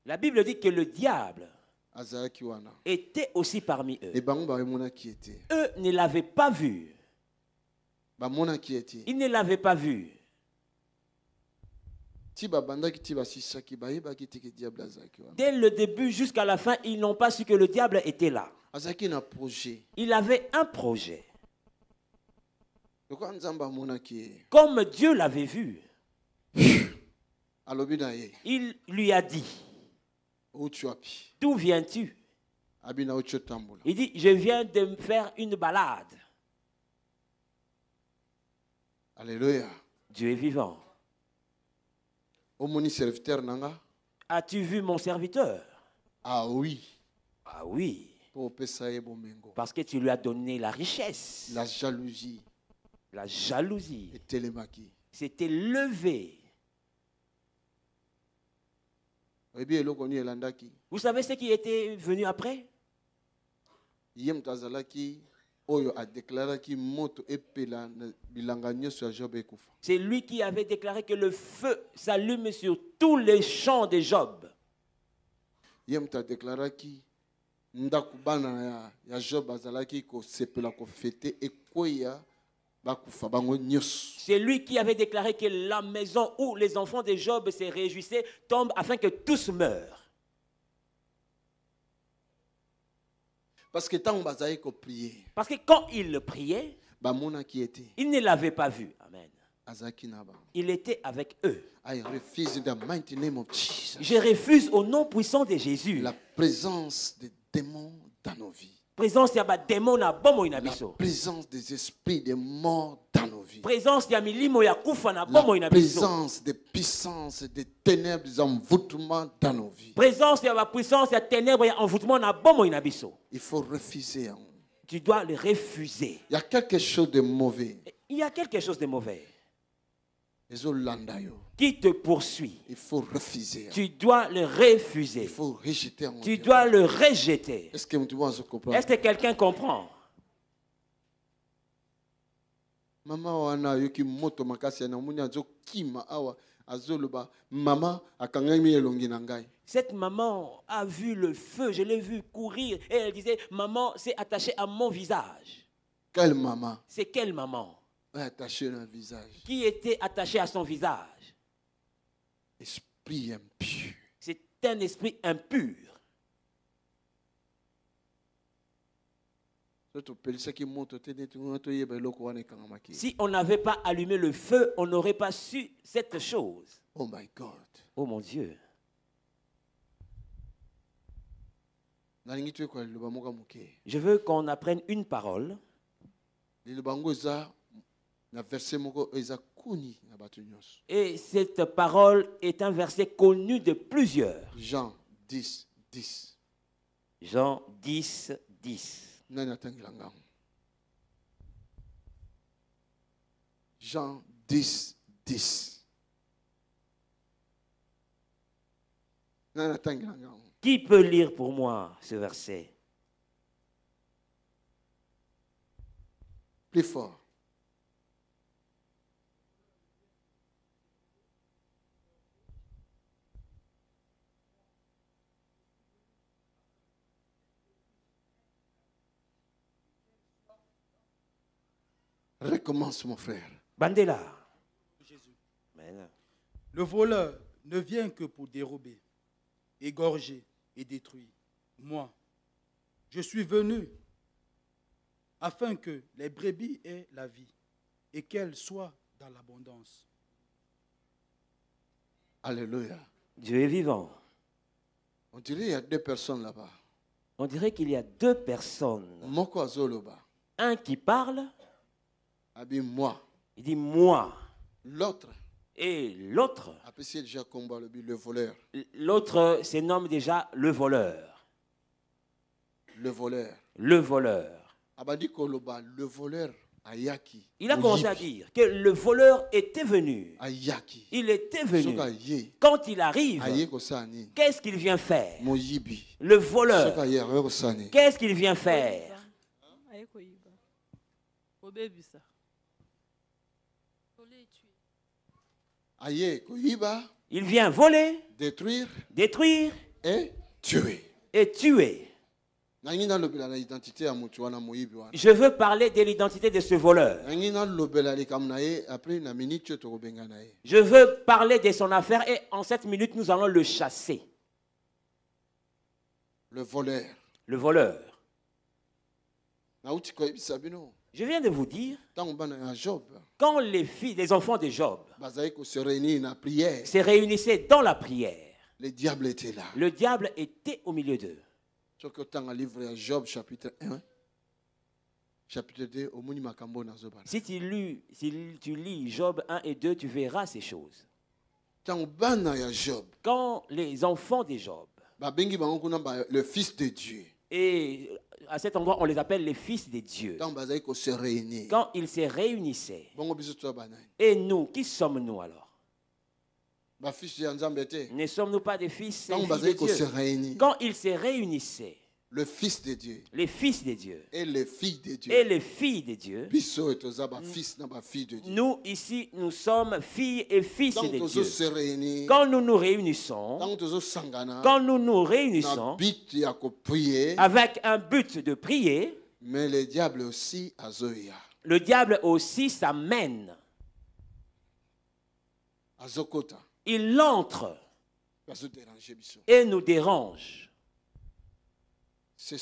La Bible dit que le diable était aussi parmi eux. Eux ne l'avaient pas vu. Ils ne l'avaient pas vu. Dès le début jusqu'à la fin, ils n'ont pas su que le diable était là. Il avait un projet. Comme Dieu l'avait vu, il lui a dit, d'où viens-tu? Il dit, je viens de me faire une balade. Alléluia. Dieu est vivant. As-tu vu mon serviteur? Ah oui. Ah oui. Parce que tu lui as donné la richesse. La jalousie. La jalousie s'était levée. Vous savez ce qui était venu après? C'est lui qui avait déclaré que le feu s'allume sur tous les champs de Job. C'est lui qui avait déclaré que la maison où les enfants de Job se réjouissaient tombe afin que tous meurent. Parce que quand il priait, il ne l'avait pas vu. Amen. Il était avec eux. Je refuse au nom puissant de Jésus la présence des démons dans nos vies. La présence des esprits des morts dans nos vies. La présence des puissances, des ténèbres, des envoûtements dans nos vies. Il faut refuser. Tu dois le refuser. Il y a quelque chose de mauvais. Il y a quelque chose de mauvais qui te poursuit. Il faut refuser. Tu dois le refuser. Il faut rejeter. Tu dois le rejeter. Est-ce que quelqu'un comprend? Cette maman a vu le feu, je l'ai vu courir et elle disait, maman s'est attachée à mon visage. Quelle maman? C'est quelle maman? Attaché à un visage. Qui était attaché à son visage? Esprit impur. C'est un esprit impur. Si on n'avait pas allumé le feu, on n'aurait pas su cette chose. Oh my God. Oh mon Dieu. Je veux qu'on apprenne une parole. Et cette parole est un verset connu de plusieurs. Jean 10, 10. Jean 10, 10. Jean 10, 10. Qui peut lire pour moi ce verset? Plus fort. Recommence, mon frère. Bandela. Jésus. Amen. Le voleur ne vient que pour dérober, égorger et détruire. Moi, je suis venu afin que les brebis aient la vie et qu'elles soient dans l'abondance. Alléluia. Dieu est vivant. On dirait qu'il y a deux personnes là-bas. On dirait qu'il y a deux personnes. Un qui parle. Moi. Il dit moi. L'autre. Et l'autre. Le voleur. L'autre se nomme déjà le voleur. Le voleur. Le voleur. Le voleur. Il a commencé à dire que le voleur était venu. Il était venu. Quand il arrive, qu'est-ce qu'il vient faire? Le voleur. Qu'est-ce qu'il vient faire? Il vient voler, détruire et tuer. Je veux parler de l'identité de ce voleur. Je veux parler de son affaire et en 7 minutes, nous allons le chasser. Le voleur. Le voleur. Je viens de vous dire, quand les enfants de Job se réunissaient dans la prière, le diable était là. Le diable était au milieu d'eux. Job chapitre 1, chapitre 2, si tu lis Job 1 et 2, tu verras ces choses. Quand les enfants de Job, le fils de Dieu, et à cet endroit on les appelle les fils de Dieu, quand ils se réunissaient, et nous, qui sommes-nous alors? Ne sommes-nous pas des fils et filles de Dieu? Quand ils se réunissaient, le fils de Dieu, les fils de Dieu et les filles de Dieu, et les filles de Dieu, nous ici, nous sommes filles et fils de Dieu. Quand nous nous réunissons, avec un but de prier, mais le diable aussi s'amène. Il entre et nous dérange. Ce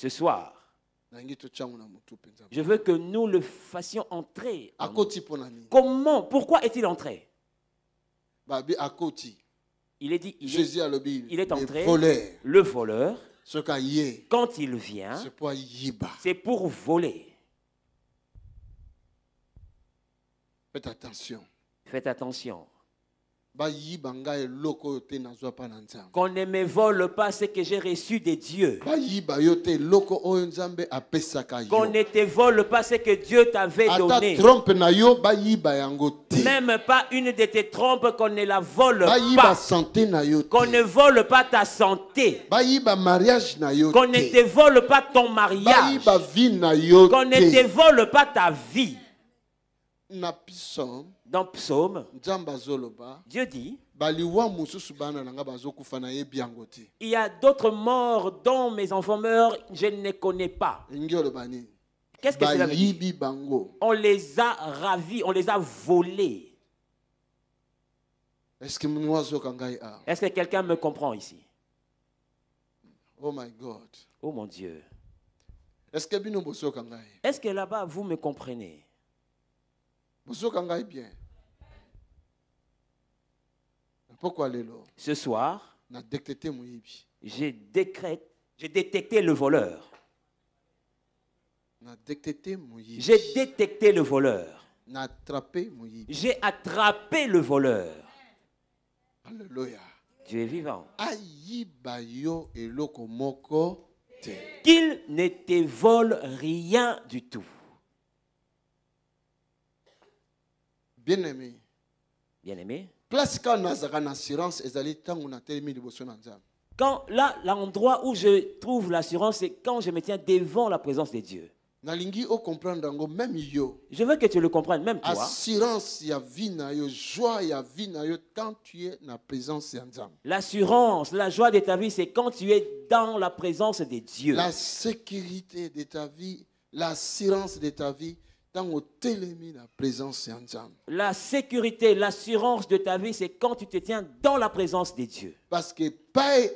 soir, je veux que nous le fassions entrer. Comment? Pourquoi est-il entré? Il est dit, il est entré, le voleur, quand il vient, c'est pour voler. Faites attention. Faites attention. Qu'on ne me vole pas ce que j'ai reçu de Dieu. Qu'on ne te vole pas ce que Dieu t'avait donné. Même pas une de tes trompes, qu'on ne la vole pas. Qu'on ne vole pas ta santé. Qu'on ne te vole pas ton mariage. Qu'on ne te vole pas ta vie. Dans Psaume, Dieu dit, il y a d'autres morts dont mes enfants meurent, je ne connais pas. Qu'est-ce que cela veut dire? On les a ravis, on les a volés. Est-ce que quelqu'un me comprend ici? Oh my God. Oh mon Dieu. Est-ce que là-bas vous me comprenez? Pourquoi ce soir, j'ai détecté le voleur. J'ai détecté le voleur. J'ai attrapé le voleur. Alléluia. Dieu est vivant. Qu'il ne te vole rien du tout. Bien-aimé. Bien-aimé. Quand là, l'endroit où je trouve l'assurance, c'est quand je me tiens devant la présence de Dieu. Je veux que tu le comprennes, même toi. L'assurance, la joie de ta vie, c'est quand tu es dans la présence de Dieu. La sécurité de ta vie, l'assurance de ta vie, la sécurité, l'assurance de ta vie, c'est quand tu te tiens dans la présence de Dieu. Parce que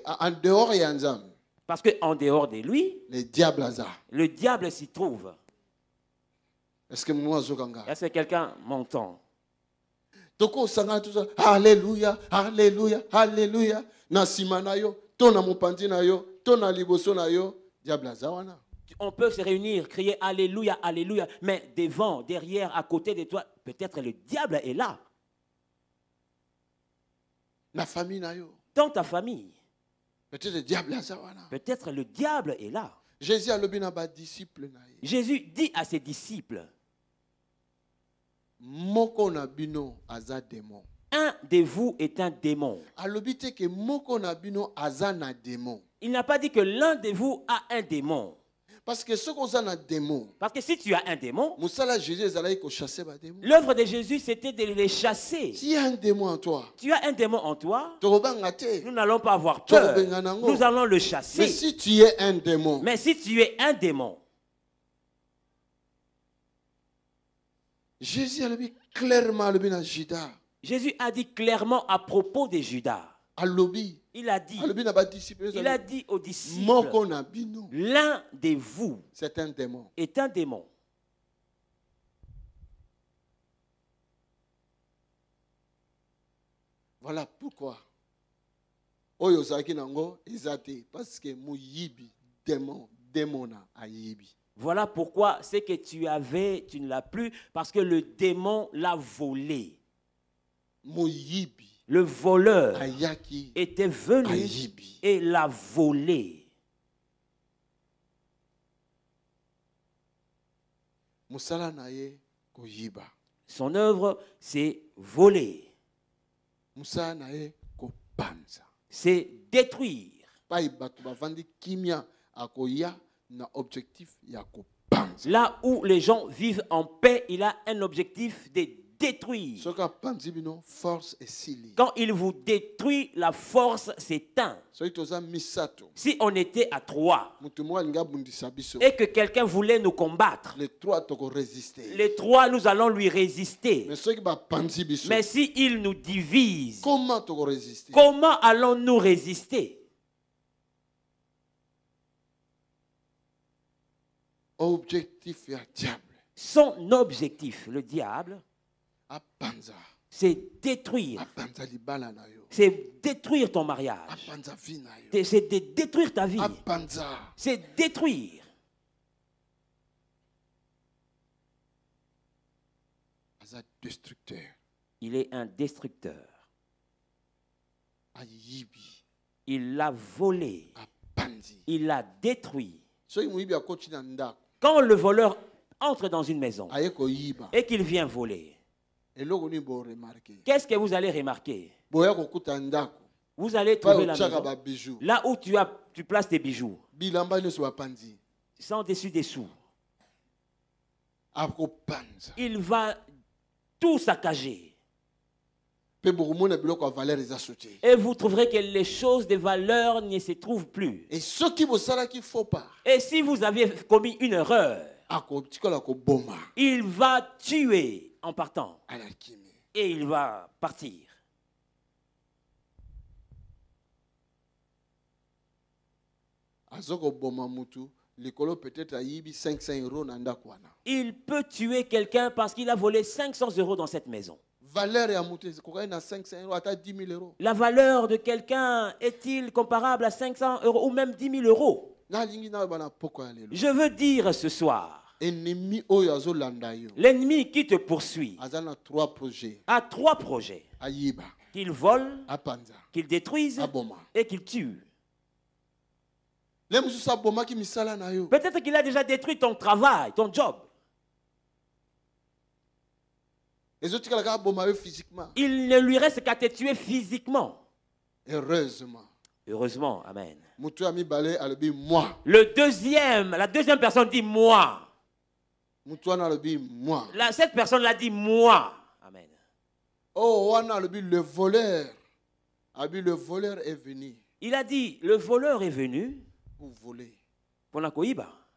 en dehors parce qu'en dehors de lui, le diable s'y trouve. Est-ce que quelqu'un m'entend? Alléluia, alléluia, alléluia. On peut se réunir, crier alléluia, alléluia, mais devant, derrière, à côté de toi, peut-être le diable est là. Dans ta famille. Peut-être le diable est là. Jésus dit à ses disciples, un de vous est un démon. Il n'a pas dit que l'un de vous a un démon. Parce que si tu as un démon, l'œuvre de Jésus, c'était de les chasser. S'il y a un démon en toi, tu as un démon en toi, nous n'allons pas avoir peur. Nous allons le chasser. Mais si tu es un démon, Jésus a dit clairement Jésus a dit clairement à propos de Judas. Il a dit aux disciples, l'un de vous est un démon. Voilà pourquoi. Parce que voilà pourquoi c'est que tu ne l'as plus, parce que le démon l'a volé. Le voleur était venu et l'a volé. Son œuvre, c'est voler. C'est détruire. Là où les gens vivent en paix, il a un objectif de détruire. Quand il vous détruit, la force s'éteint. Si on était à 3 et que quelqu'un voulait nous combattre, les 3, nous allons lui résister. Mais si il nous divise, comment allons-nous résister? Son objectif, le diable, c'est détruire. C'est détruire ton mariage. C'est détruire ta vie. C'est détruire. Il est un destructeur. Il l'a volé. Il l'a détruit. Quand le voleur entre dans une maison et qu'il vient voler, qu'est-ce que vous allez remarquer? Vous allez trouver la maison là où tu places tes bijoux, sans dessus-dessous. Il va tout saccager. Et vous trouverez que les choses de valeur ne se trouvent plus. Et si vous aviez commis une erreur, il va tuer en partant. Et il va partir. Il peut tuer quelqu'un parce qu'il a volé 500 € dans cette maison. La valeur de quelqu'un est-il comparable à 500 € ou même 10 000 €? Je veux dire ce soir, l'ennemi qui te poursuit a 3 projets. Qu'il vole, qu'il détruise et qu'il tue. Peut-être qu'il a déjà détruit ton travail, ton job. Il ne lui reste qu'à te tuer physiquement. Heureusement, amen. La deuxième personne dit moi. Cette personne l'a dit moi. Amen. Le voleur est venu. Il a dit, le voleur est venu pour voler,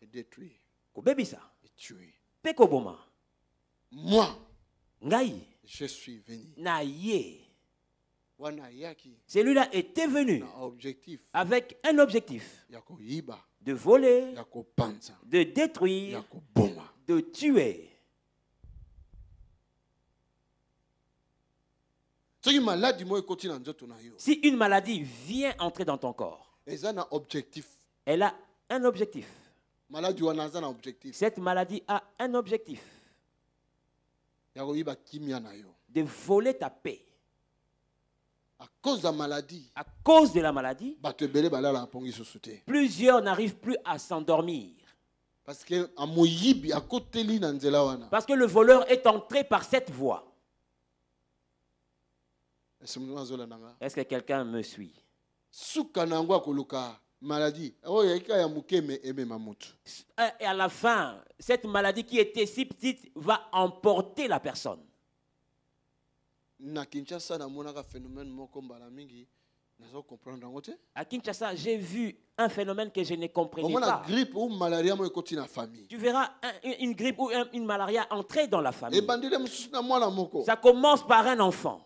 et détruire, et tuer. Moi, je suis venu. Celui-là était venu avec un objectif de voler, de détruire, de tuer. Si une maladie vient entrer dans ton corps, elle a un objectif. Cette maladie a un objectif. De voler ta paix. À cause de la maladie, plusieurs n'arrivent plus à s'endormir. Parce que le voleur est entré par cette voie. Est-ce que quelqu'un me suit? maladie. Et à la fin, cette maladie qui était si petite va emporter la personne. À Kinshasa, j'ai vu un phénomène que je ne comprenais pas. Tu verras une grippe ou une malaria entrer dans la famille. Ça commence par un enfant.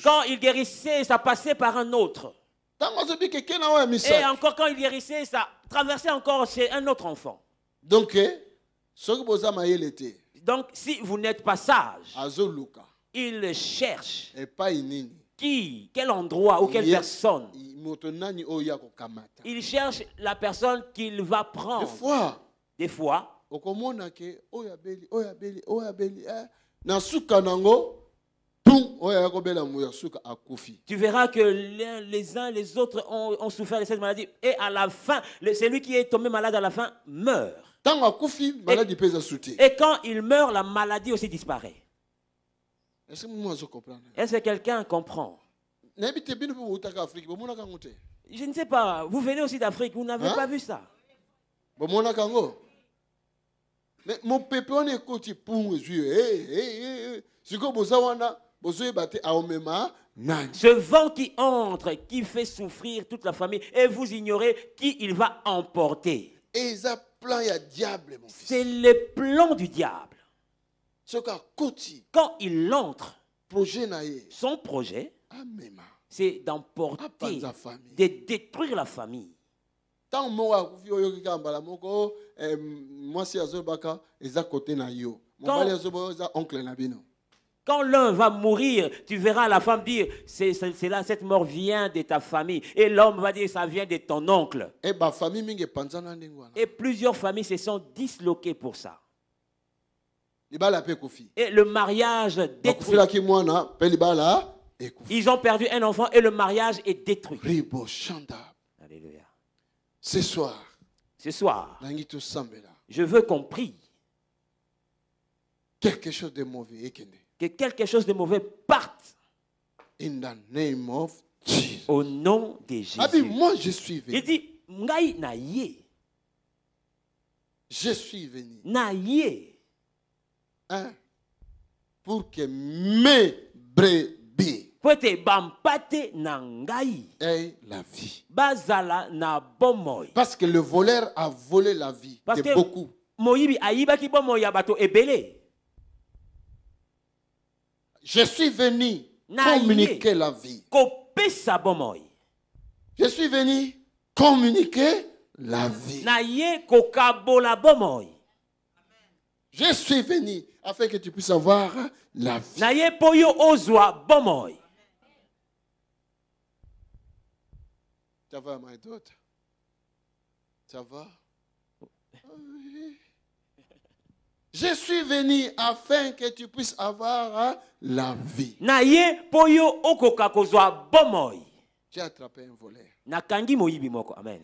Quand il guérissait, ça passait par un autre. Et encore quand il guérissait, ça traversait encore chez un autre enfant. Donc, si vous n'êtes pas sage, il cherche quel endroit ou quelle personne. Il cherche la personne qu'il va prendre. Des fois, tu verras que les uns les autres ont souffert de cette maladie. Et à la fin, celui qui est tombé malade à la fin meurt. Et quand il meurt, la maladie aussi disparaît. Est-ce que quelqu'un comprend? Je ne sais pas. Vous venez aussi d'Afrique, vous n'avez pas vu ça. Mais mon peuple, on écoute pour ce vent qui entre, qui fait souffrir toute la famille, et vous ignorez qui il va emporter. C'est le plan du diable. Quand il entre, son projet, c'est d'emporter, de détruire la famille. Quand l'un va mourir, tu verras la femme dire, c'est là, cette mort vient de ta famille. Et l'homme va dire, ça vient de ton oncle. Et plusieurs familles se sont disloquées pour ça. Et le mariage détruit. Ils ont perdu un enfant et le mariage est détruit. Alléluia. Ce soir, je veux qu'on prie. Quelque chose de mauvais. Que quelque chose de mauvais parte. In the name of Jesus. Au nom de Jésus. Moi, je suis venu. Il dit, Ngai na ye. Je suis venu. Na ye. Pour que mes brebis aient la vie. Bazala na bomoy. Parce que le voleur a volé la vie de beaucoup. Moyibi ayiba ki bomoy ya bato ebele. Je suis venu communiquer la vie. Je suis venu communiquer la vie. Je suis venu afin que tu puisses avoir la vie. Ça va, my daughter? Ça va? Je suis venu afin que tu puisses avoir la vie. J'ai attrapé un voleur. Amen.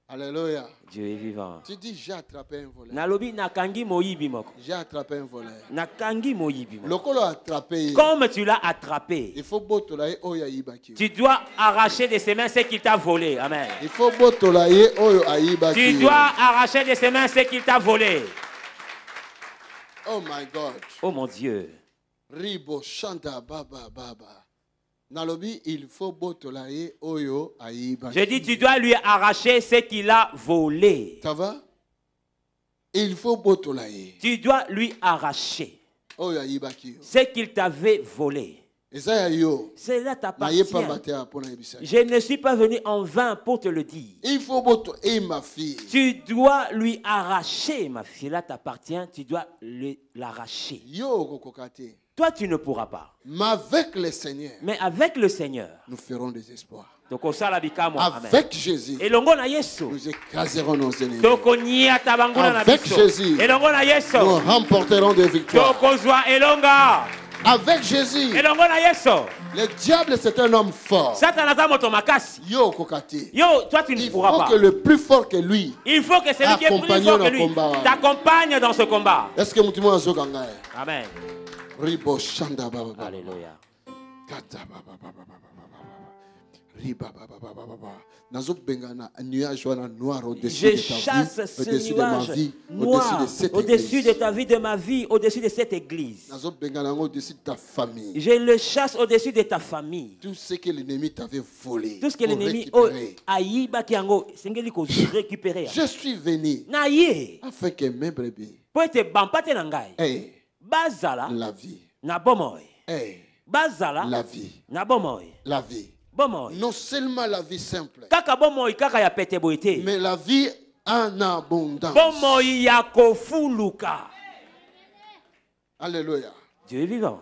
Alléluia. Dieu est vivant. Tu dis j'ai attrapé un voleur. J'ai attrapé un voleur. Comme tu l'as attrapé, tu dois arracher de ses mains ce qu'il t'a volé. Amen. Tu dois arracher de ses mains ce qu'il t'a volé. Oh my God. Oh mon Dieu. Ribo Shanda Baba Baba. Nalobi, il faut botolaye oyo aiba. Je dis, tu dois lui arracher ce qu'il a volé. Ça va? Il faut botolaye. Tu dois lui arracher oyo aiba ki. Ce qu'il t'avait volé. Cela t'appartient. Je ne suis pas venu en vain pour te le dire. Il faut botoler ma fille. Tu dois lui arracher, ma fille. Cela t'appartient. Tu dois l'arracher. Toi, tu ne pourras pas. Mais avec le Seigneur, nous ferons des espoirs. Avec Jésus, nous écraserons nos ennemis. Avec Jésus, nous remporterons des victoires. Avec Jésus, le diable c'est un homme fort. Yo, toi tu ne pourras pas. Il faut que le plus fort que lui, il faut que celui qui est plus fort que lui t'accompagne dans ce combat. Est-ce que Amen. Ribo Shanda Baba. Alléluia. Je chasse ce nuage noir au-dessus de ta vie, de ma vie, au-dessus de cette église. Je le chasse au-dessus de ta famille. Tout ce que l'ennemi t'avait volé. Tout ce que l'ennemi a récupéré. Je suis venu afin que mes brebis bazala la vie. Na bomoy. Bazala La vie. Na bomoy. La vie. Bomoy. Non seulement la vie simple. Kaka bomoy kaka ya pete boite. Mais la vie en abondance. Bomoy ya kofuluka. Alléluia. Dieu est vivant.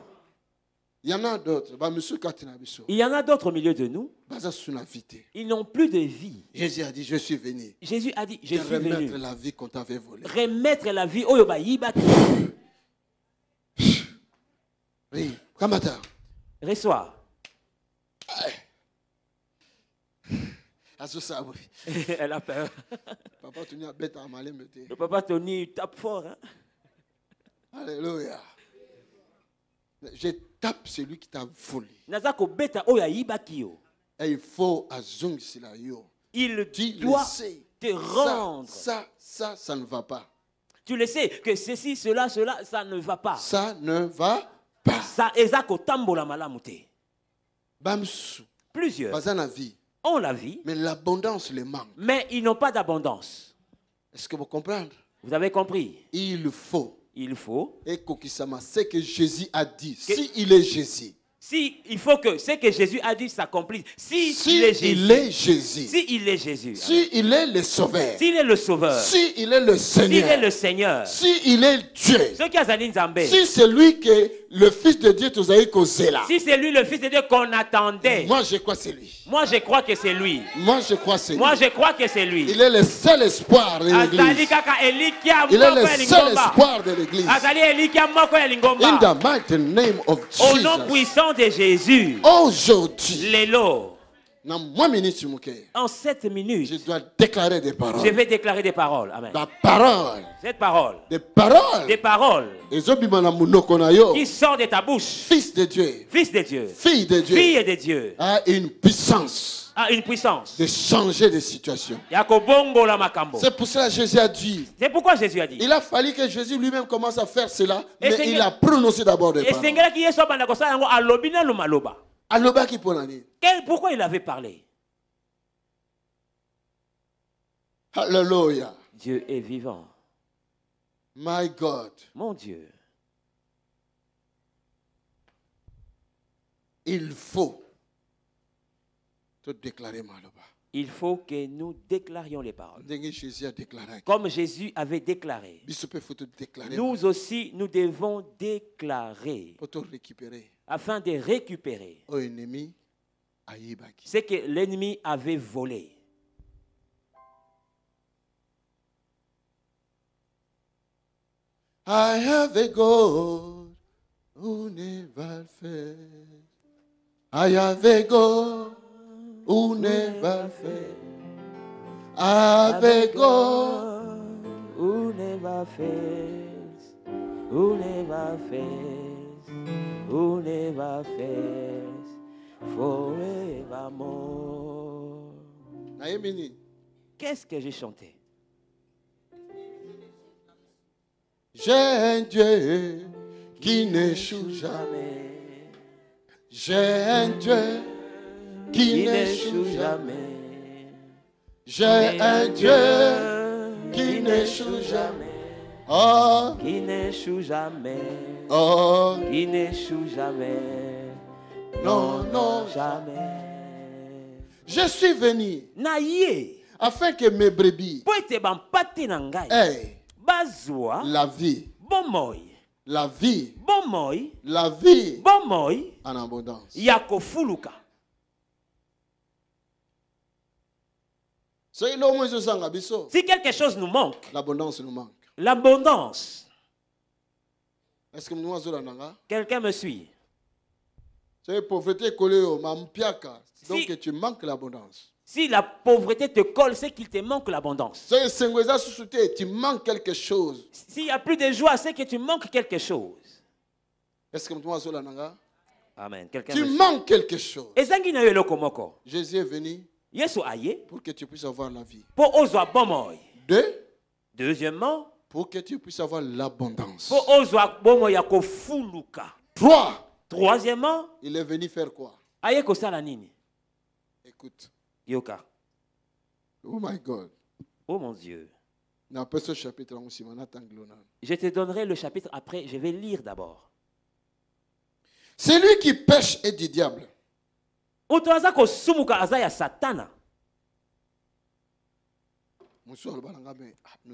Il y en a d'autres. Il y en a d'autres au milieu de nous. Ils n'ont plus de vie. Jésus a dit, je suis venu. Jésus a dit, je suis venu. Remettre la vie qu'on t'avait volée. Remettre la vie. Oh, yoba yibaki. Oui. Kamata. Reçois. Elle a peur. Le papa Tony tape fort. Hein? Alléluia. Je tape celui qui t'a volé. Et il faut il doit te rendre. Ça ne va pas. Tu le sais que ceci, cela, ça ne va pas. Ça ne va pas. Ça plusieurs ont la vie, mais l'abondance les manque. Mais ils n'ont pas d'abondance. Est-ce que vous comprenez? Vous avez compris? Il faut. Et Kokisama, c'est que Jésus a dit. Si il est Jésus. Si il faut que ce que Jésus a dit s'accomplisse. Si il est Jésus. Si il est Jésus. Si il est le Sauveur. S'il est le Sauveur. Si il est le Seigneur. S'il est le Seigneur. Si il est Dieu. Si c'est lui que le Fils de Dieu si c'est lui le Fils de Dieu qu'on attendait. Moi je crois que c'est lui. Moi je crois que c'est lui. Moi je crois que c'est lui. Moi je crois que c'est lui. Il est le seul espoir de l'église. Il est le seul espoir de l'église. In the mighty name of Jesus. Au nom puissant de Jésus. Aujourd'hui. Lélo. En 7 minutes, je dois déclarer des paroles. Je vais déclarer des paroles. Amen. La parole. Cette parole. Des paroles. Des paroles. Qui sortent de ta bouche. Fils de Dieu. Fils de Dieu. Fille de Dieu. Fille de Dieu. A une puissance. A une puissance. De changer de situation. C'est pour cela que Jésus a dit. C'est pourquoi Jésus a dit. Il a fallu que Jésus lui-même commence à faire cela. Mais il a prononcé d'abord des paroles. Pourquoi il avait parlé? Alléluia. Dieu est vivant. My God. Mon Dieu. Il faut te déclarer Maloba. Il faut que nous déclarions les paroles. Comme Jésus avait déclaré. Nous aussi, nous devons déclarer. Afin de récupérer ce que l'ennemi avait volé. I have a God who never fails. I have a God who never fails. I have a God who never fails. Who never fails. Who never fails. Forevermore. Qu'est-ce que j'ai chanté? J'ai un Dieu qui n'échoue jamais. J'ai un Dieu qui n'échoue jamais. J'ai un Dieu qui n'échoue jamais. Oh, qui n'échoue jamais. Oh, qui n'échoue jamais. Non, non, jamais. Je suis venu afin que mes brebis la vie. La vie. La vie. En abondance. Si quelque chose nous manque, l'abondance nous manque. L'abondance. Est-ce que nous quelqu'un me suit? Donc tu manques l'abondance. Si la pauvreté te colle, c'est qu'il te manque l'abondance. Tu manques quelque chose. S'il n'y a plus de joie, c'est que tu manques quelque chose. Est-ce que Amen. Tu manques quelque chose. Jésus est venu pour que tu puisses avoir la vie. Deuxièmement, pour que tu puisses avoir l'abondance. Troisièmement, il est venu faire quoi? Écoute. Oh my God. Oh mon Dieu. Je te donnerai le chapitre après, je vais lire d'abord. Celui qui pêche est du diable. Nous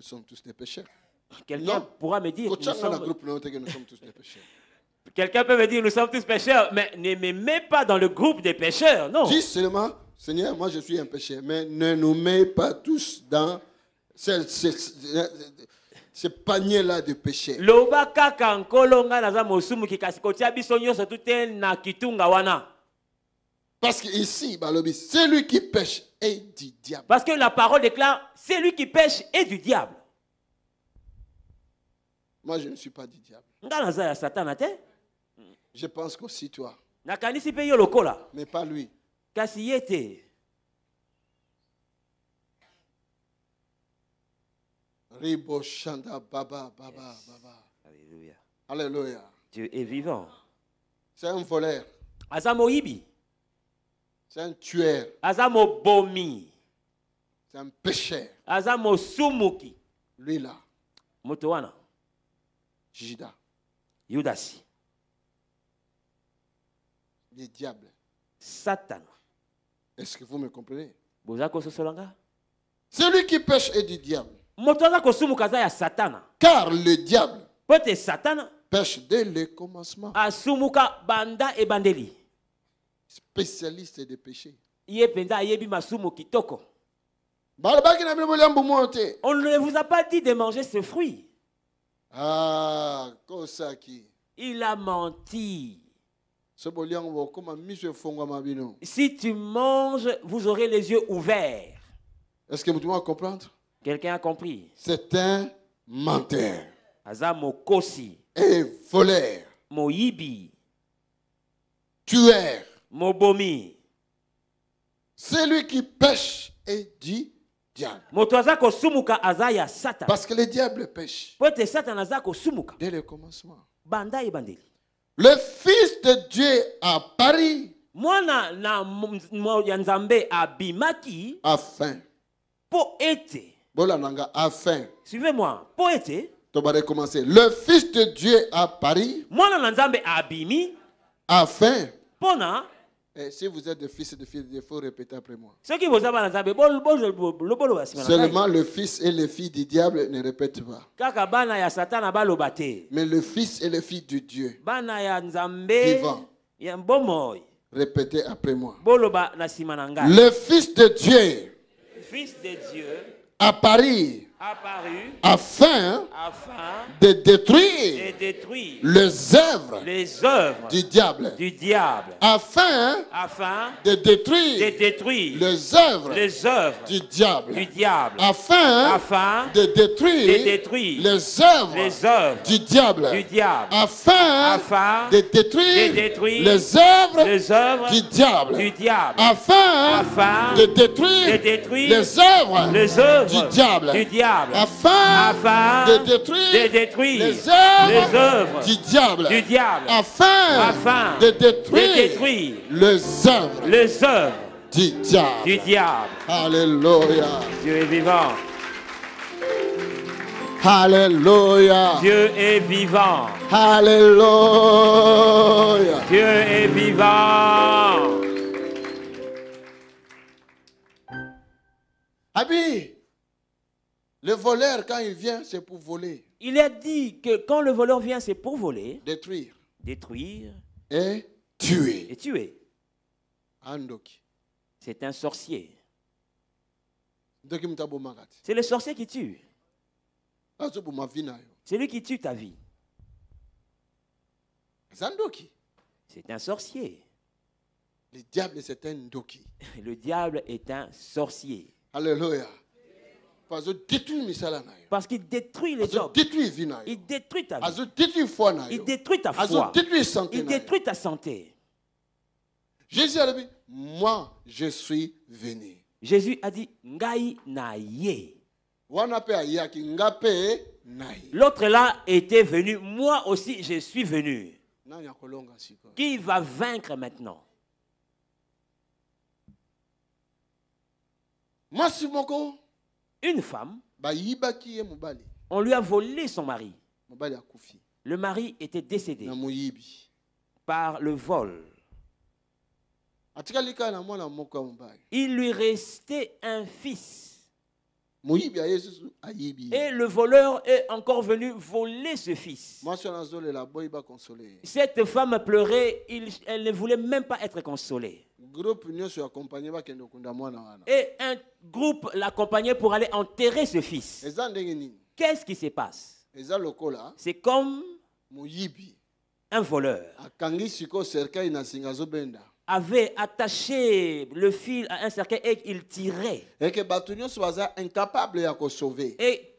sommes tous des pécheurs. Quelqu'un pourra me dire nous sommes tous des pécheurs. Quelqu'un peut me dire nous sommes tous pécheurs, mais ne me mets pas dans le groupe des pécheurs, non. Dis seulement, Seigneur, moi je suis un pécheur, mais ne nous mets pas tous dans ce panier-là de péché. Parce qu'ici, celui qui pêche est du diable. Parce que la parole déclare, celui qui pêche est du diable. Moi, je ne suis pas du diable. Je pense qu'aussi toi. Mais pas lui. Ribo Shanda Baba Baba Baba. Alléluia. Alléluia. Dieu est vivant. C'est un voleur. Azamoibi. C'est un tueur. Azamo bomi. C'est un pécheur. Azamo sumuki. Lui là. Motowana. Judas. Yudasi. Le diable. Satan. Est-ce que vous me comprenez? Celui qui pêche est du diable. Car le diable pêche dès le commencement. Spécialiste des péchés. On ne vous a pas dit de manger ce fruit. Ah, Kosaki. Il a menti. Si tu manges, vous aurez les yeux ouverts. Est-ce que vous pouvez comprendre? Quelqu'un a compris? C'est un menteur. Azamokosi. Et voleur. Moyibi. Tueur. Mobomi. Celui qui pêche est du diable. Parce que le diable pêche. Dès le commencement. Le Fils de Dieu a pari afin. Afin. Suivez-moi. Commencer. Le Fils de Dieu a pari afin. Et si vous êtes des fils et des filles, il faut répéter après moi. Seulement le fils et les filles du diable ne répètent pas. Mais le fils et les filles de Dieu vivant. Répétez après moi. Le Fils de Dieu apparu afin de détruire les œuvres du diable. Afin de détruire les œuvres du diable. Afin de détruire les œuvres du diable. Afin de détruire les œuvres du diable. Afin de détruire les œuvres du diable. Afin de détruire les œuvres du diable. Afin de détruire les œuvres du diable. Alléluia. Dieu est vivant. Alléluia. Dieu est vivant. Alléluia. Dieu est vivant. Abi, le voleur, quand il vient, c'est pour voler. Il a dit que quand le voleur vient, c'est pour voler, détruire et tuer. Andoki. C'est un sorcier. C'est le sorcier qui tue. C'est lui qui tue ta vie. C'est un sorcier. Le diable, c'est un doki. Le diable est un sorcier. Alléluia. Parce qu'il détruit les jobs. Il détruit ta vie. Il détruit ta foi. Il détruit ta santé. Jésus a dit, moi, je suis venu. Jésus a dit, ngai na ye. L'autre là était venu, moi aussi je suis venu. Qui va vaincre maintenant? Une femme, on lui a volé son mari. Le mari était décédé par le vol. Il lui restait un fils. Et le voleur est encore venu voler ce fils. Cette femme pleurait, elle ne voulait même pas être consolée. Et un groupe l'accompagnait pour aller enterrer ce fils. Qu'est-ce qui se passe? C'est comme un voleur avait attaché le fil à un cercueil et il tirait. Et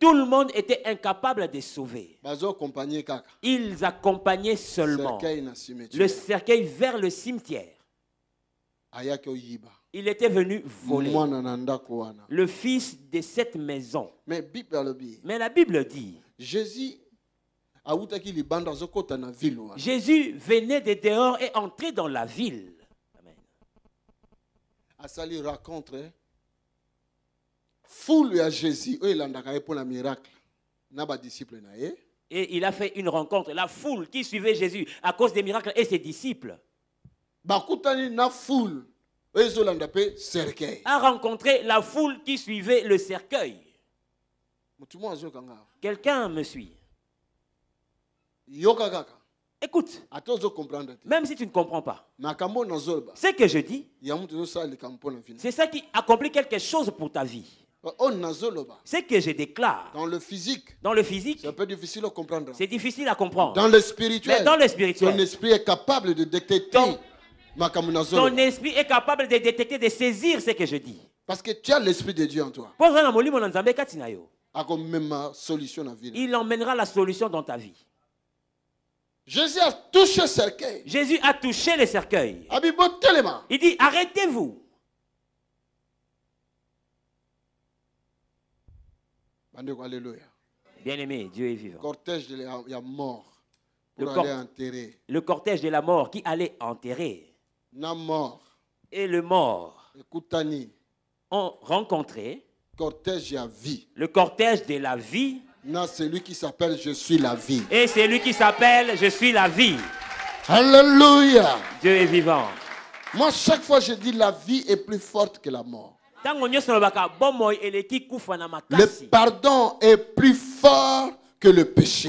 tout le monde était incapable de sauver. Ils accompagnaient seulement le cercueil vers le cimetière. Il était venu voler le fils de cette maison. Mais la Bible dit, Jésus venait de dehors et entrait dans la ville. Asali rencontre foule à Jésus et il pour la miracle n'a disciple na ye. Et il a fait une rencontre, la foule qui suivait Jésus à cause des miracles et ses disciples. Bakutani na foule a rencontré la foule qui suivait le cercueil. Quelqu'un me suit? Écoute, même si tu ne comprends pas, ce que je dis, c'est ça qui accomplit quelque chose pour ta vie. Ce que je déclare, dans le physique, c'est un peu difficile à comprendre. C'est difficile à comprendre. Dans le spirituel, mais dans le spirituel, ton esprit est capable de détecter. Ton esprit est capable de détecter, de saisir ce que je dis. Parce que tu as l'esprit de Dieu en toi. Il emmènera la solution dans ta vie. Jésus a touché le cercueil. Jésus a touché le cercueil. Il dit, arrêtez-vous. Bien-aimé, Dieu est vivant. Cortège de la mort. Le cortège de la mort qui allait enterrer. Et le mort ont rencontré le cortège de la vie. Non, c'est lui qui s'appelle Je suis la vie. Et c'est lui qui s'appelle Je suis la vie. Alléluia. Dieu est vivant. Moi, chaque fois, je dis la vie est plus forte que la mort. Le pardon est plus fort que le péché.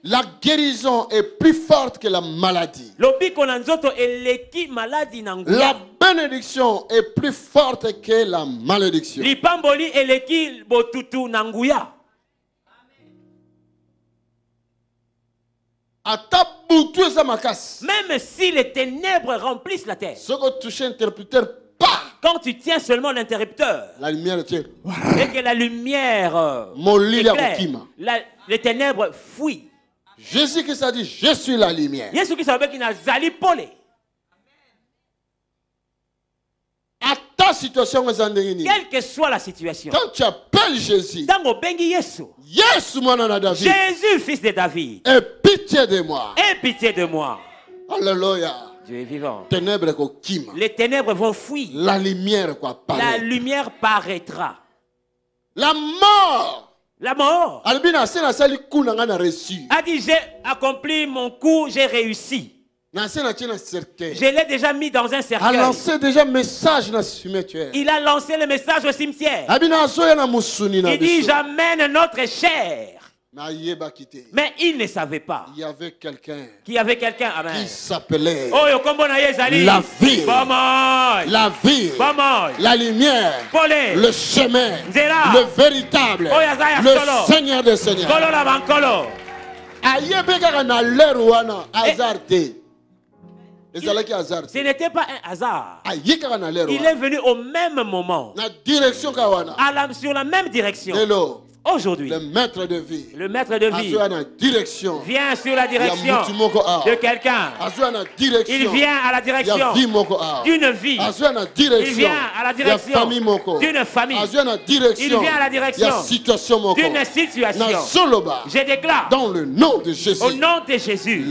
La guérison est plus forte que la maladie. La bénédiction est plus forte que la malédiction. Même si les ténèbres remplissent la terre, quand tu tiens seulement l'interrupteur, la lumière tient. Et que la lumière éclaire, les ténèbres fuient. Jésus qui a dit, je suis la lumière. Jésus qui savait qu'il n'a zali polé. À ta situation, quelle que soit la situation, quand tu appelles Jésus, Jésus, fils de David, aie pitié de moi. Aie pitié de moi. Alléluia. Dieu est vivant. Les ténèbres vont fuir. La lumière paraîtra. La mort. La mort a dit, j'ai accompli mon coup, j'ai réussi. Je l'ai déjà mis dans un cercueil. Il a lancé déjà message dans le cimetière. Il a lancé le message au cimetière. Il dit, j'amène notre chair. Mais il ne savait pas qu'il y avait quelqu'un qui s'appelait la vie, la vie, la lumière, le chemin, le véritable, le Seigneur des Seigneurs. Ce n'était pas un hasard. Il est venu au même moment, sur la même direction. Aujourd'hui, le maître de vie vient sur la direction de quelqu'un. Il vient à la direction d'une vie. Il vient à la direction d'une famille. Il vient à la direction d'une situation. Je déclare dans le nom de Jésus, au nom de Jésus,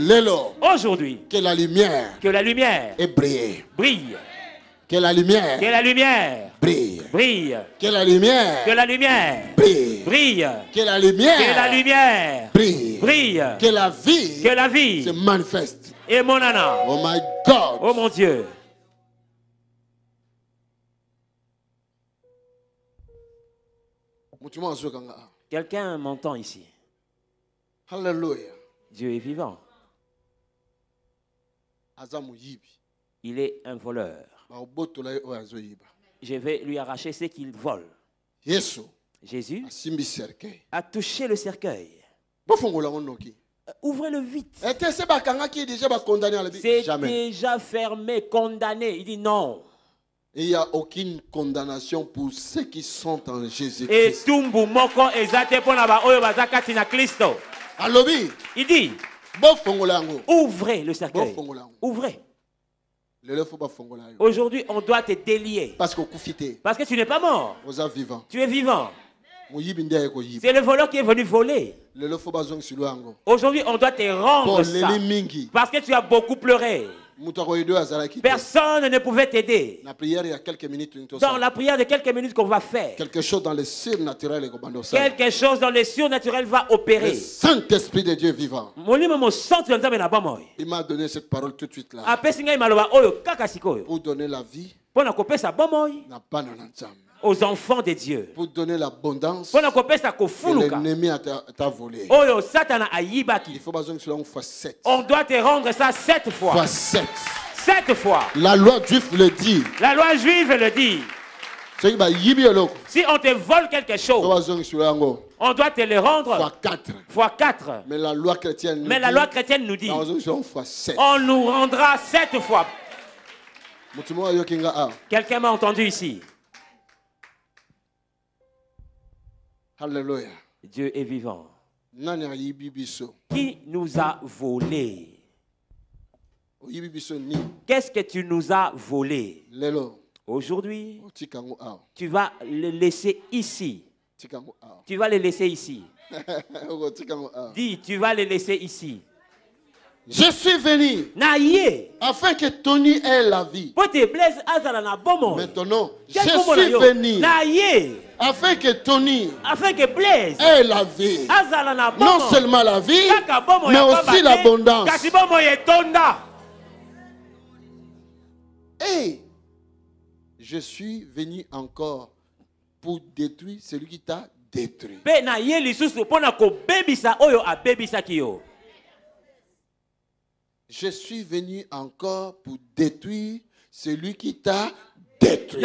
aujourd'hui, que la lumière brille. Que la lumière brille. Que la lumière brille. Que la lumière brille. Que la vie se manifeste. Et mon âne. Oh my God. Oh mon Dieu. Quelqu'un m'entend ici. Alléluia. Dieu est vivant. Il est un voleur. Je vais lui arracher ce qu'il vole. Jésus a touché le cercueil. Ouvrez-le vite. C'est déjà fermé, condamné. Il dit non. Il n'y a aucune condamnation pour ceux qui sont en Jésus-Christ. Il dit, ouvrez le cercueil. Ouvrez. Aujourd'hui, on doit te délier. Parce que tu n'es pas mort. Tu es vivant. C'est le voleur qui est venu voler. Aujourd'hui, on doit te rendre ça. Parce que tu as beaucoup pleuré. Personne ne pouvait t'aider. Dans la prière de quelques minutes qu'on va faire, quelque chose dans le surnaturel va opérer. Le Saint-Esprit de Dieu vivant. Il m'a donné cette parole tout de suite là. Pour donner la vie aux enfants de Dieu. Pour donner l'abondance que l'ennemi t'a volé. Il faut fois 7. On doit te rendre ça 7 fois. Fois 7. 7 fois. La loi juive le dit. La loi juive le dit. Si on te vole quelque chose, on doit te le rendre fois 4. Mais la loi chrétienne nous dit on nous rendra 7 fois. Quelqu'un m'a entendu ici. Alléluia. Dieu est vivant. Qui nous a volé? Qu'est-ce que tu nous as volé? Aujourd'hui, tu vas le laisser ici. Tu vas le laisser ici. Dis, tu vas le laisser ici. Je suis venu afin que Tony ait la vie. Maintenant, je suis venu afin que Tony ait la vie. Non seulement la vie, mais aussi l'abondance. Et je suis venu encore pour détruire celui qui t'a détruit. Je suis venu encore pour détruire celui qui t'a détruit.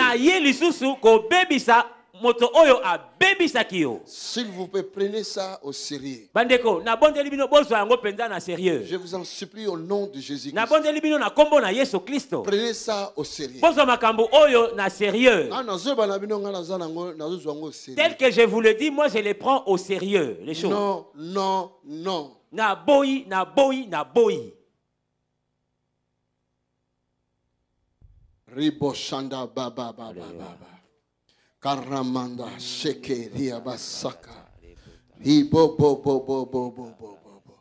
S'il vous plaît, prenez ça au sérieux. Je vous en supplie au nom de Jésus-Christ. Prenez ça au sérieux. Tel que je vous le dis, moi je les prends au sérieux, les choses. Non, non, non. Na boy. Riboshanda baba baba baba. Karamanda shekeria basaka. Ibo bo bo bo bo bo bo bo.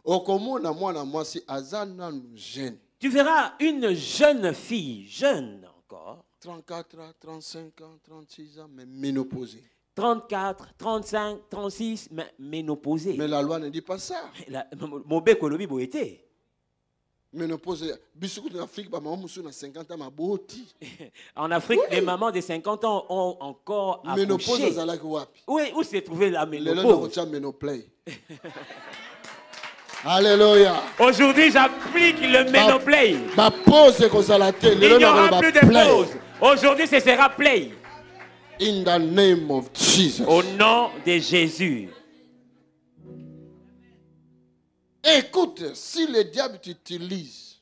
Okomona mwana mwasi azana jeune. Tu verras une jeune fille, jeune encore. 34 ans, 35 ans, 36 ans, mais ménopausée. 34, 35, 36, mais ménopausée. Mais la loi ne dit pas ça. Ménopause, en Afrique, oui. Les mamans de 50 ans ont encore accouché. Oui, où s'est trouvée la ménopause? Alléluia. Aujourd'hui, j'applique le ménoplay. Il n'y aura plus de pause. Aujourd'hui, ce sera play. In the name of Jesus. Au nom de Jésus. Écoute, si le diable t'utilise,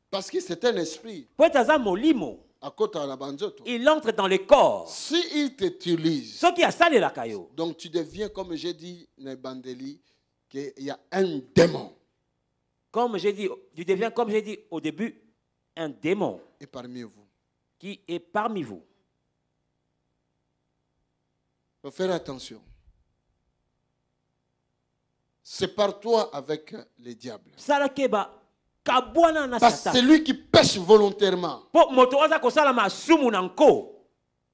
parce que c'est un esprit, il entre dans les corps. Si il t'utilise, donc tu deviens, comme j'ai dit, qu'il y a un démon. Comme j'ai dit, tu deviens, comme j'ai dit au début, un démon. Et parmi vous. Qui est parmi vous. Il faut faire attention. Sépare-toi avec les diables. Parce que celui qui pêche volontairement,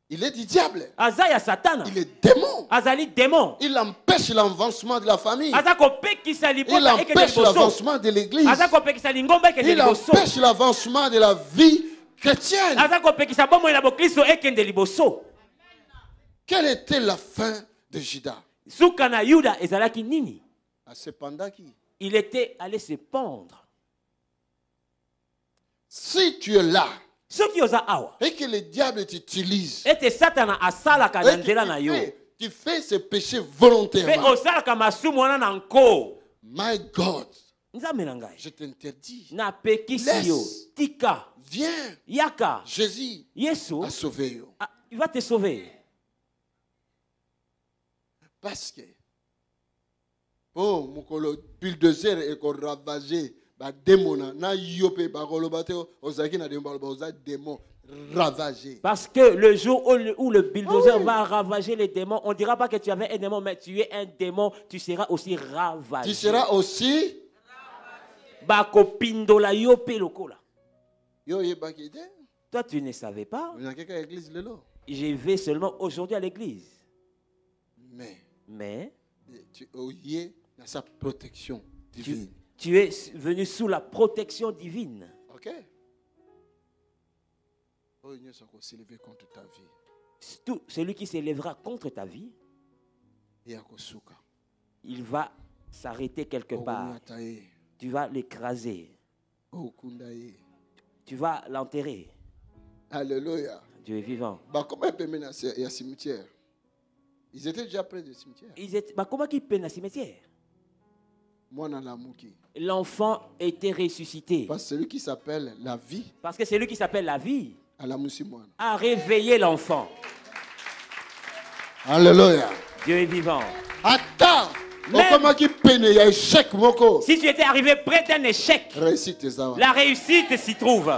il est du diable. Il est démon. Il empêche l'avancement de la famille. Il empêche l'avancement de l'église. Il empêche l'avancement de la vie chrétienne. Quelle était la fin de Judas? Cependant il était allé se pendre. Si tu es là et que le diable t'utilise et tu fais ce péché volontairement, my God, je t'interdis. Laisse. Viens. Jésus a sauvé. Il va te sauver. Parce que mon bulldozer est ravagé. Parce que le jour où le bulldozer va ravager les démons, on ne dira pas que tu avais un démon, mais tu es un démon, tu seras aussi ravagé. Tu seras aussi Toi, tu ne savais pas. Je vais seulement aujourd'hui à l'église. Mais tu es dans sa protection divine. Tu es venu sous la protection divine. Ok. Tout celui qui s'élèvera contre ta vie, il va s'arrêter quelque part. Tu vas l'écraser. Tu vas l'enterrer. Alléluia. Dieu est vivant. Comment il y a cimetière? Ils étaient déjà près du cimetière. Comment ils peuvent dans le cimetière? L'enfant était ressuscité. Parce que celui qui s'appelle la vie. Parce que celui qui s'appelle la vie a réveillé l'enfant. Alléluia. Dieu est vivant. Attends. Si tu étais arrivé près d'un échec, la réussite s'y trouve.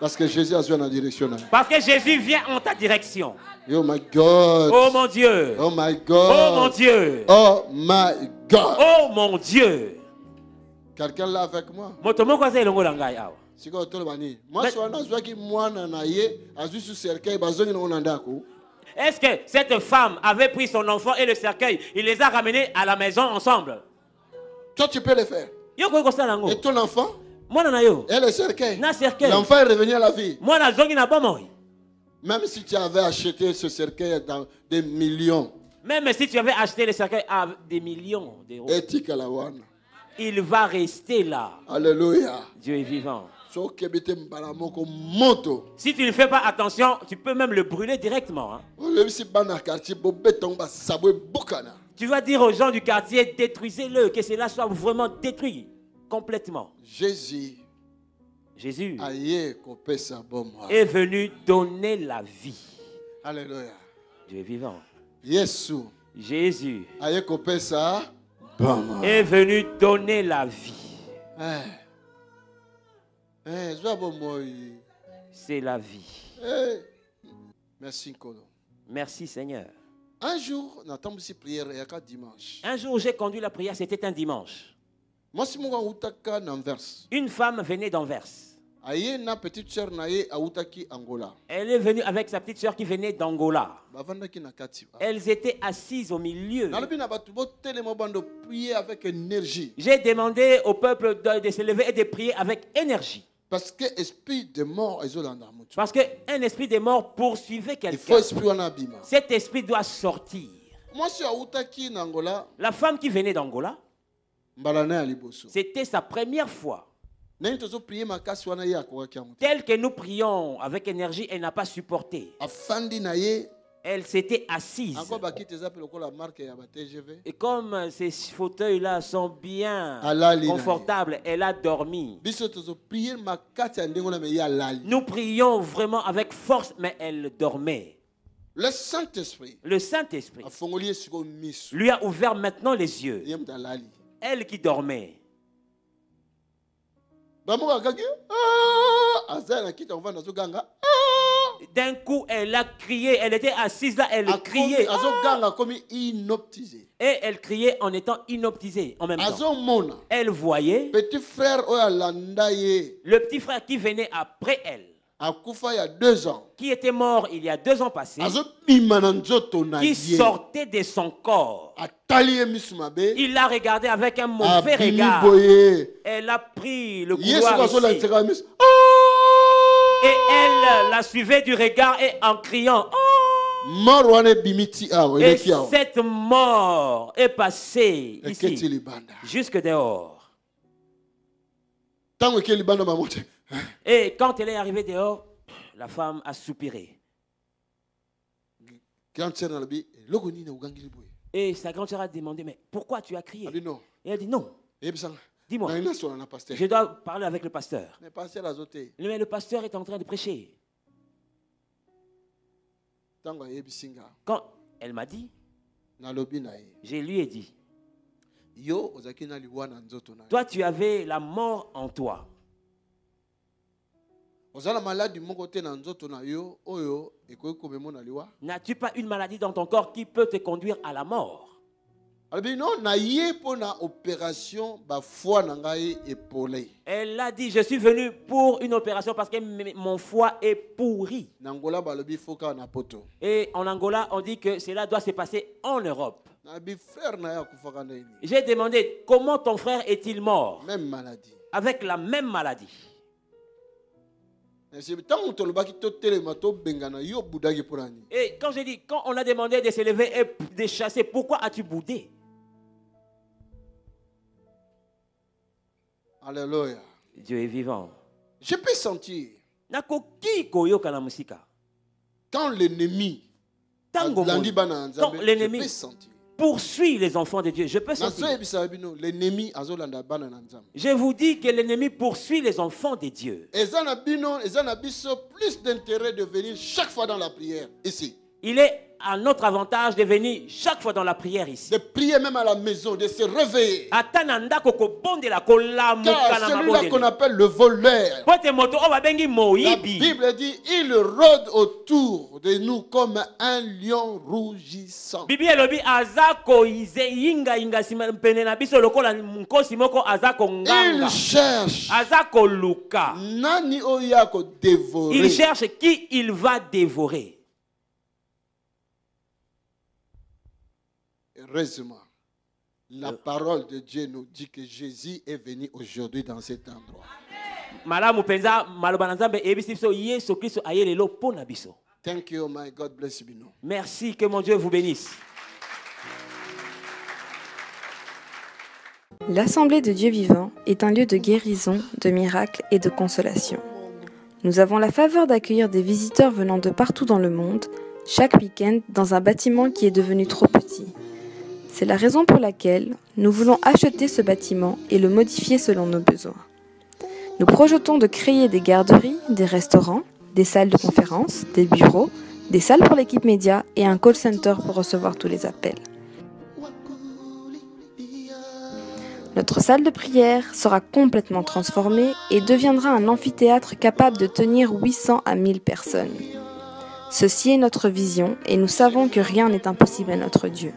Parce que Jésus a la direction. Parce que Jésus vient en ta direction. Oh my God. Oh mon Dieu. Oh my God. Oh mon Dieu. Oh my God. Oh mon Dieu. Quelqu'un là avec moi? Est-ce que cette femme avait pris son enfant et le cercueil, il les a ramenés à la maison ensemble? Toi, tu peux le faire. Et ton enfant? Et le cercueil? L'enfant est revenu à la vie. Même si tu avais acheté ce cercueil dans des millions. Même si tu avais acheté le cercueil à des millions d'euros. Il va rester là. Alléluia. Dieu est vivant. Si tu ne fais pas attention, tu peux même le brûler directement. Hein. Tu vas dire aux gens du quartier, détruisez-le, que cela soit vraiment détruit complètement. Jésus est venu donner la vie. Alléluia. Dieu est vivant. Jésus est venu donner la vie. C'est la vie. Merci Seigneur. Un jour, j'ai conduit la prière, c'était un dimanche. Une femme venait d'Anvers. Elle est venue avec sa petite soeur qui venait d'Angola. Elles étaient assises au milieu. J'ai demandé au peuple de se lever et de prier avec énergie. Parce que esprit de mort, parce qu'un esprit de mort poursuivait quelqu'un. Cet esprit doit sortir. La femme qui venait d'Angola, c'était sa première fois. Tel que nous prions avec énergie, elle n'a pas supporté. Elle s'était assise. Et comme ces fauteuils-là sont bien confortables, elle a dormi. Nous prions vraiment avec force, mais elle dormait. Le Saint-Esprit lui a ouvert maintenant les yeux. Elle qui dormait. D'un coup, elle a crié. Elle était assise là, elle criait. Et elle criait en étant inoptisée en même temps. Elle voyait le petit frère qui venait après elle, qui était mort il y a 2 ans passés, qui sortait de son corps. Il l'a regardé avec un mauvais regard. Elle a pris le couloir ici. Et elle la suivait du regard et en criant. Oh! Et cette mort est passée ici, jusque dehors. Et quand elle est arrivée dehors, la femme a soupiré. Et sa grande sœur a demandé, mais pourquoi tu as crié? Et elle dit non. Dis-moi, je dois parler avec le pasteur. Mais le pasteur est en train de prêcher. Quand elle m'a dit, je lui ai dit, toi tu avais la mort en toi. N'as-tu pas une maladie dans ton corps qui peut te conduire à la mort? Elle a dit, je suis venu pour une opération parce que mon foie est pourri. Et en Angola, on dit que cela doit se passer en Europe. J'ai demandé, comment ton frère est-il mort? Même maladie. Avec la même maladie. Et quand j'ai dit, quand on a demandé de se lever et de chasser, pourquoi as-tu boudé? Alléluia. Dieu est vivant. Je peux sentir quand l'ennemi poursuit les enfants de Dieu. Je peux sentir. Je vous dis que l'ennemi poursuit les enfants de Dieu. Plus d'intérêt de venir chaque fois dans la prière ici. Il est à notre avantage de venir chaque fois dans la prière ici. De prier même à la maison, de se réveiller. Car celui-là qu'on appelle le voleur, la Bible dit, il rôde autour de nous comme un lion rougissant. Il cherche. Il cherche qui il va dévorer. Heureusement, la parole de Dieu nous dit que Jésus est venu aujourd'hui dans cet endroit. Thank you, my God bless you. Merci, que mon Dieu vous bénisse. L'Assemblée de Dieu vivant est un lieu de guérison, de miracles et de consolation. Nous avons la faveur d'accueillir des visiteurs venant de partout dans le monde, chaque week-end dans un bâtiment qui est devenu trop petit. C'est la raison pour laquelle nous voulons acheter ce bâtiment et le modifier selon nos besoins. Nous projetons de créer des garderies, des restaurants, des salles de conférence, des bureaux, des salles pour l'équipe média et un call center pour recevoir tous les appels. Notre salle de prière sera complètement transformée et deviendra un amphithéâtre capable de tenir 800 à 1000 personnes. Ceci est notre vision et nous savons que rien n'est impossible à notre Dieu.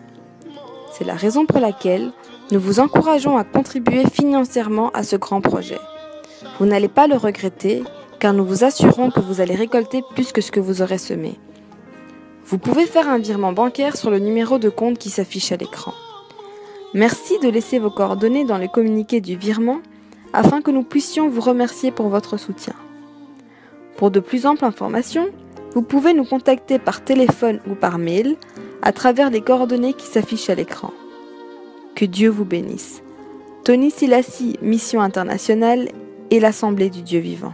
C'est la raison pour laquelle nous vous encourageons à contribuer financièrement à ce grand projet. Vous n'allez pas le regretter, car nous vous assurons que vous allez récolter plus que ce que vous aurez semé. Vous pouvez faire un virement bancaire sur le numéro de compte qui s'affiche à l'écran. Merci de laisser vos coordonnées dans le communiqué du virement, afin que nous puissions vous remercier pour votre soutien. Pour de plus amples informations, vous pouvez nous contacter par téléphone ou par mail, à travers les coordonnées qui s'affichent à l'écran. Que Dieu vous bénisse. Tony Silassi, Mission Internationale et l'Assemblée du Dieu Vivant.